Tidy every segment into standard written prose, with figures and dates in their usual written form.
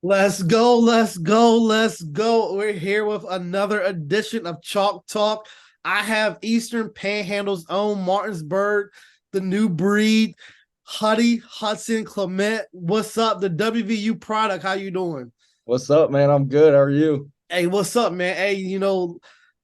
Let's go, let's go, let's go. We're here with another edition of Chalk Talk. I have Eastern Panhandle's own Martinsburg, the new breed, Hudson, Clement. What's up? The WVU product. How you doing? What's up, man? I'm good. How are you? Hey, what's up, man? Hey,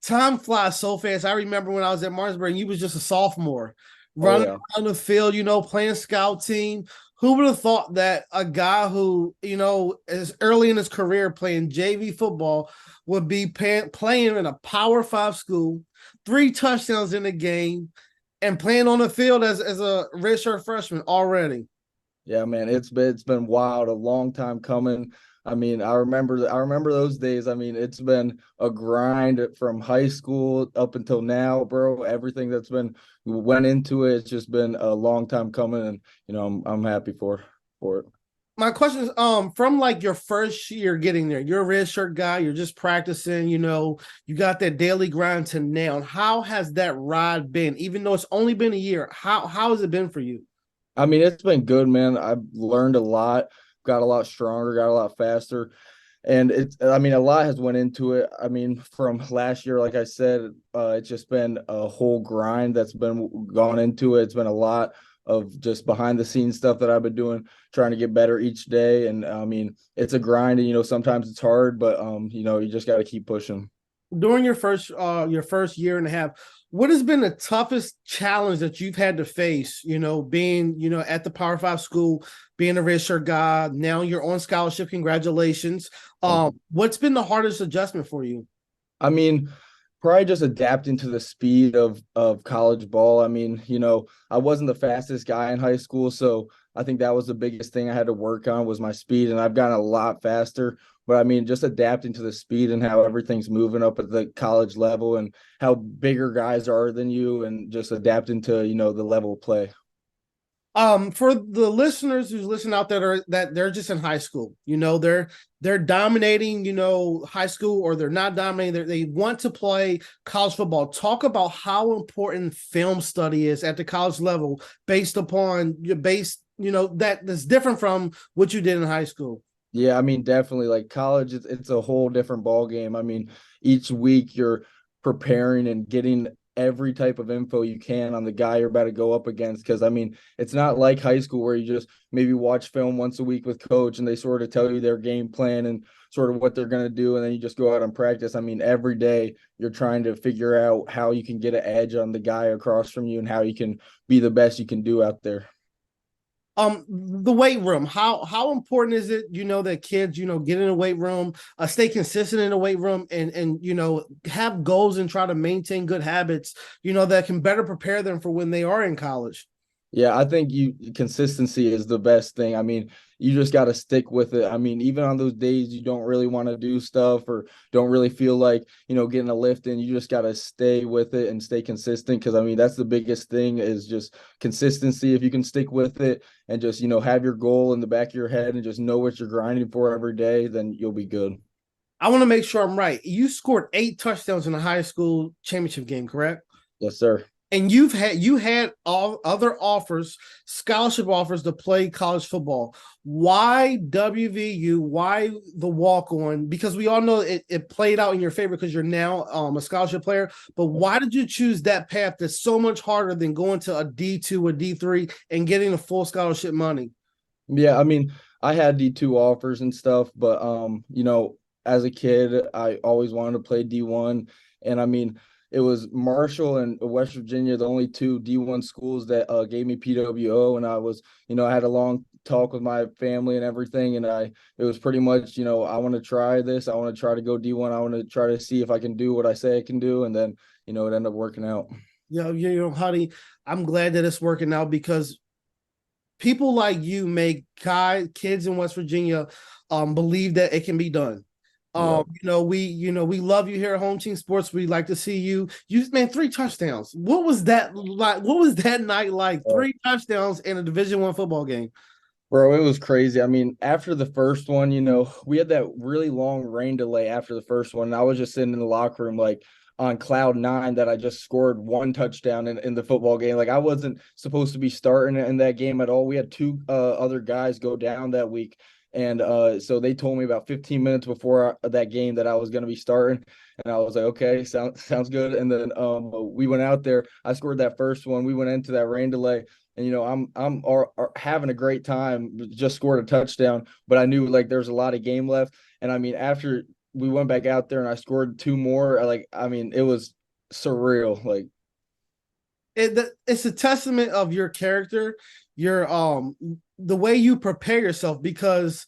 time flies so fast. I remember when I was at Martinsburg, and you was just a sophomore, Oh running yeah. around the field, playing scout team. Who would have thought that a guy who, is early in his career playing JV football would be playing in a Power Five school, three touchdowns in the game, and playing on the field as a redshirt freshman already? Yeah, man. It's been wild, a long time coming. I remember those days. It's been a grind from high school up until now, bro. Everything that's been went into it, it's just been a long time coming, and I'm happy for it. My question is, from like your first year getting there, you're a red shirt guy, you're just practicing, you got that daily grind to now. How has that ride been? Even though it's only been a year, how has it been for you? It's been good, man. I've learned a lot, got a lot stronger, got a lot faster. And a lot has went into it. From last year, like I said, it's just been a whole grind that's been gone into it. It's been a lot of just behind the scenes stuff that I've been doing, trying to get better each day. And it's a grind, and sometimes it's hard, but you just got to keep pushing. During your first year and a half, what has been the toughest challenge that you've had to face, being, at the Power Five school, being a redshirt guy, now you're on scholarship, congratulations. Thank you. What's been the hardest adjustment for you? I mean, Probably just adapting to the speed of college ball. I wasn't the fastest guy in high school, so I think that was the biggest thing I had to work on was my speed, and I've gotten a lot faster. But just adapting to the speed and how everything's moving up at the college level and how bigger guys are than you, and just adapting to the level of play. For the listeners who's listening out that they're just in high school, they're dominating, high school, or they're not dominating. They want to play college football. Talk about how important film study is at the college level, based upon your base, that's different from what you did in high school. Yeah, definitely. Like college, it's a whole different ball game. Each week you're preparing and getting every type of info you can on the guy you're about to go up against. Because it's not like high school where you just maybe watch film once a week with coach and they sort of tell you their game plan and sort of what they're gonna do, and then you just go out and practice. Every day you're trying to figure out how you can get an edge on the guy across from you and how you can be the best you can do out there. The weight room, how important is it, that kids, get in the weight room, stay consistent in the weight room, and have goals and try to maintain good habits, that can better prepare them for when they are in college? Yeah, I think you consistency is the best thing. You just got to stick with it. Even on those days you don't really want to do stuff or don't really feel like, getting a lift in, you just got to stay with it and stay consistent. Cause that's the biggest thing is just consistency. If you can stick with it and just, have your goal in the back of your head and just know what you're grinding for every day, then you'll be good. I want to make sure I'm right. You scored 8 touchdowns in the high school championship game, correct? Yes, sir. And you had all other offers, scholarship offers to play college football. Why WVU? Why the walk on? Because we all know it played out in your favor because you're now a scholarship player. But why did you choose that path that's so much harder than going to a D2, a D3, and getting the full scholarship money? Yeah, I had D2 offers and stuff, but as a kid, I always wanted to play D1. And it was Marshall and West Virginia, the only two D1 schools that gave me PWO. And I had a long talk with my family and everything. And it was pretty much, I want to try this. I want to try to go D1. I want to try to see if I can do what I say I can do. And then, it ended up working out. Honey, I'm glad that it's working out because people like you make kids in West Virginia believe that it can be done. Yeah. We love you here at Home Team Sports. We like to see you. You man, 3 touchdowns. What was that like? What was that night like? 3 touchdowns in a Division I football game. Bro, it was crazy. After the first one, we had that really long rain delay after the first one. And I was just sitting in the locker room, like on cloud nine, that I just scored one touchdown in the football game. Like I wasn't supposed to be starting in that game at all. We had two other guys go down that week. And so they told me about 15 minutes before that game that I was going to be starting. And I was like, okay, sounds good. And then we went out there. I scored that first one. We went into that rain delay. And I'm having a great time. Just scored a touchdown, but I knew like there's a lot of game left. And I mean, after we went back out there and I scored two more, it was surreal. Like it's a testament of your character, your the way you prepare yourself, because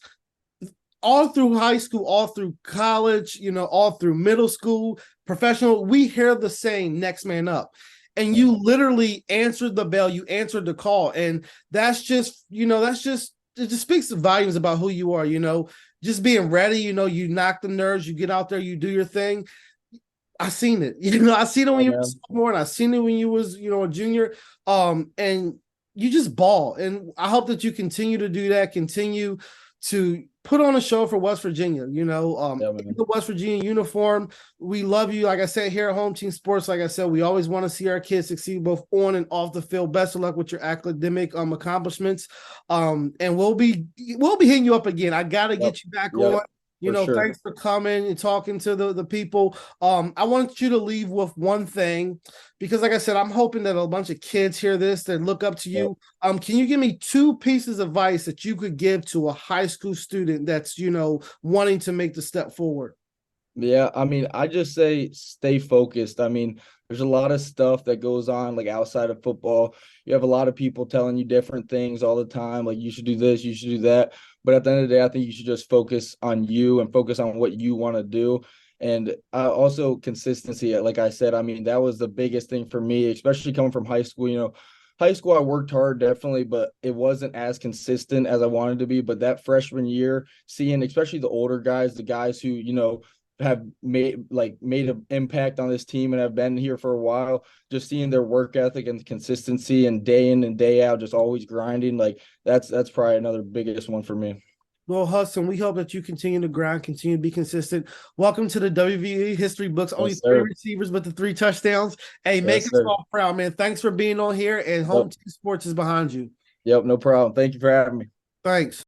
all through high school, all through college, all through middle school, professional, we hear the saying next man up. And you literally answered the bell, you answered the call. And that's just, it just speaks volumes about who you are, just being ready, you knock the nerves, you get out there, you do your thing. I seen it. I seen it when you were sophomore, and I seen it when you was, a junior. And you just ball. And I hope that you continue to do that, continue to put on a show for West Virginia, in the West Virginia uniform. We love you. Like I said, here at Home Team Sports, like I said, we always want to see our kids succeed both on and off the field. Best of luck with your academic accomplishments. And we'll be hitting you up again. I gotta get you back on. Sure. Thanks for coming and talking to the people. I want you to leave with one thing, because like I said, I'm hoping that a bunch of kids hear this, that look up to you. Can you give me 2 pieces of advice that you could give to a high school student that's, wanting to make the step forward? Yeah, I mean, I just say stay focused. I mean, there's a lot of stuff that goes on like outside of football. You have a lot of people telling you different things all the time, like you should do this, you should do that. But at the end of the day, I think you should just focus on you and focus on what you want to do. And also consistency. Like I said, I mean, that was the biggest thing for me, especially coming from high school. High school, I worked hard, definitely, but it wasn't as consistent as I wanted to be. But that freshman year, seeing especially the older guys, the guys who, have made an impact on this team and have been here for a while, just seeing their work ethic and consistency and day in and day out, just always grinding, like that's probably another biggest one for me. Well, Hudson, we hope that you continue to grind, continue to be consistent. Welcome to the WVU history books. Only 3 receivers, but the 3 touchdowns. Hey, make us all proud, man. Thanks for being on here, and Home Team Sports is behind you. Yep, no problem. Thank you for having me. Thanks.